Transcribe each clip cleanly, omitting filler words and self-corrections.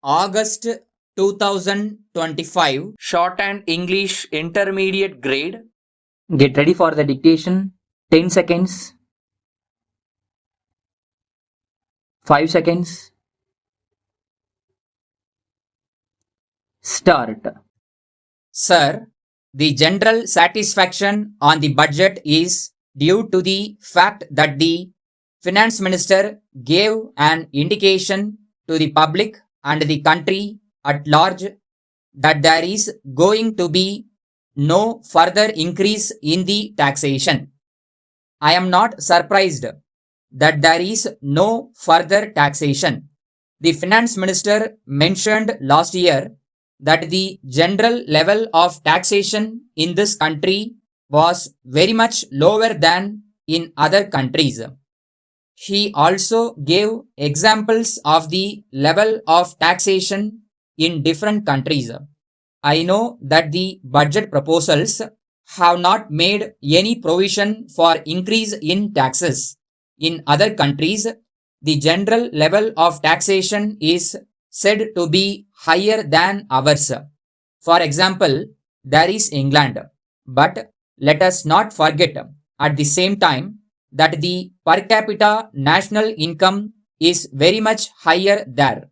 August 2025. Shorthand English Intermediate Grade. Get ready for the dictation. 10 seconds. 5 seconds. Start. Sir, the general satisfaction on the budget is due to the fact that the finance minister gave an indication to the public and the country at large that there is going to be no further increase in the taxation. I am not surprised that there is no further taxation. The finance minister mentioned last year that the general level of taxation in this country was very much lower than in other countries. He also gave examples of the level of taxation in different countries. I know that the budget proposals have not made any provision for increase in taxes. In other countries, the general level of taxation is said to be higher than ours. For example, there is England. But let us not forget at the same time that the per capita national income is very much higher there.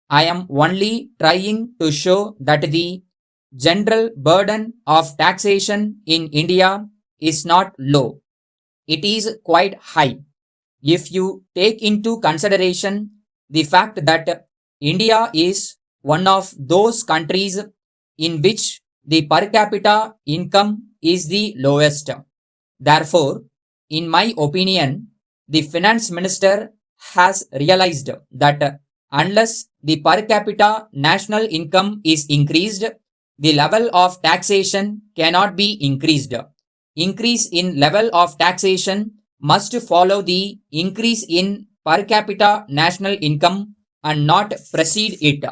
I am only trying to show that the general burden of taxation in India is not low. It is quite high. If you take into consideration the fact that India is one of those countries in which the per capita income is the lowest. Therefore, in my opinion, the finance minister has realized that unless the per capita national income is increased, the level of taxation cannot be increased. Increase in level of taxation must follow the increase in per capita national income and not precede it.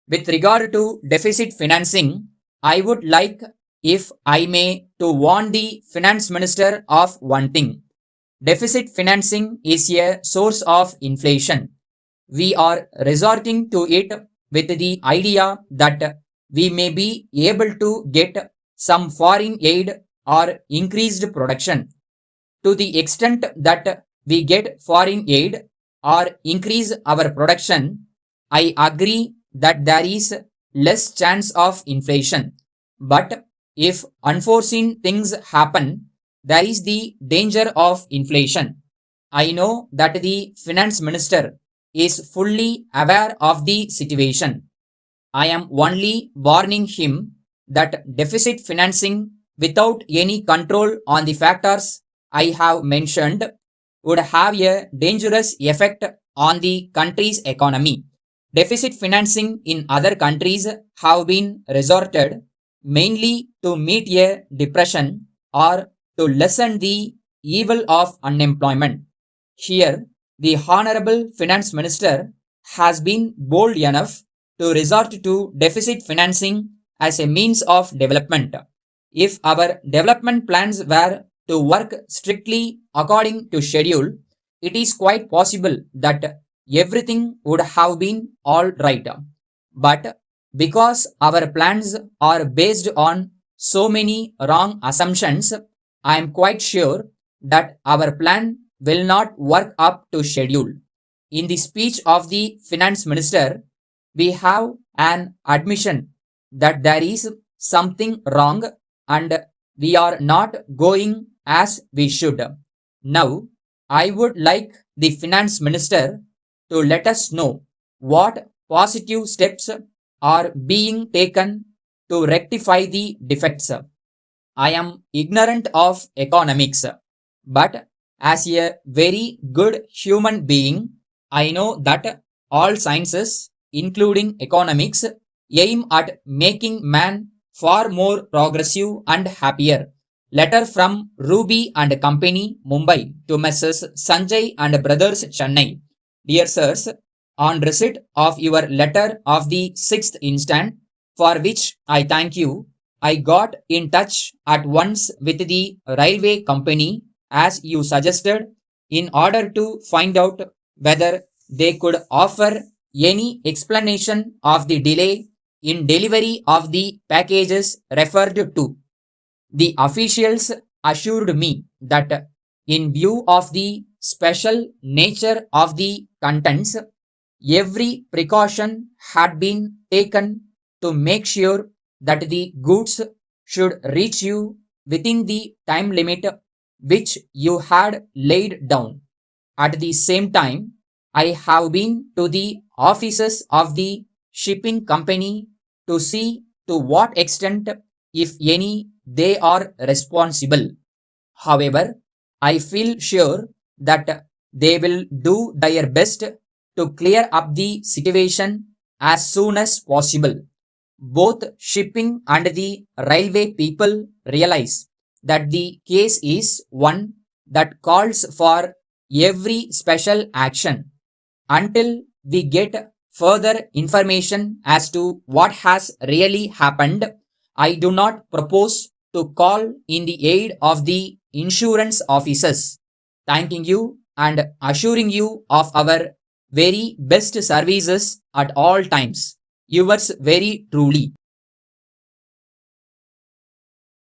With regard to deficit financing, I would like, if I may, to warn the finance minister of one thing. Deficit financing is a source of inflation. We are resorting to it with the idea that we may be able to get some foreign aid or increased production. To the extent that we get foreign aid or increase our production, I agree that there is less chance of inflation. But if unforeseen things happen, there is the danger of inflation. I know that the finance minister is fully aware of the situation. I am only warning him that deficit financing without any control on the factors I have mentioned would have a dangerous effect on the country's economy. Deficit financing in other countries have been resorted mainly to meet a depression or to lessen the evil of unemployment. Here, the Honorable Finance Minister has been bold enough to resort to deficit financing as a means of development. If our development plans were to work strictly according to schedule, it is quite possible that everything would have been all right. But because our plans are based on so many wrong assumptions, I am quite sure that our plan will not work up to schedule. In the speech of the finance minister, we have an admission that there is something wrong and we are not going as we should. Now, I would like the finance minister to let us know what positive steps are being taken to rectify the defects. I am ignorant of economics, but as a very good human being, I know that all sciences, including economics, aim at making man far more progressive and happier. Letter from Ruby and Company, Mumbai, to Messrs. Sanjay and Brothers, Chennai. Dear sirs, on receipt of your letter of the 6th instant, for which I thank you, I got in touch at once with the railway company as you suggested in order to find out whether they could offer any explanation of the delay in delivery of the packages referred to. The officials assured me that in view of the special nature of the contents, every precaution had been taken to make sure that the goods should reach you within the time limit which you had laid down. At the same time, I have been to the offices of the shipping company to see to what extent, if any, they are responsible. However, I feel sure that they will do their best to clear up the situation as soon as possible. Both shipping and the railway people realize that the case is one that calls for every special action. Until we get further information as to what has really happened, I do not propose to call in the aid of the insurance officers. Thanking you and assuring you of our very best services at all times. Yours very truly.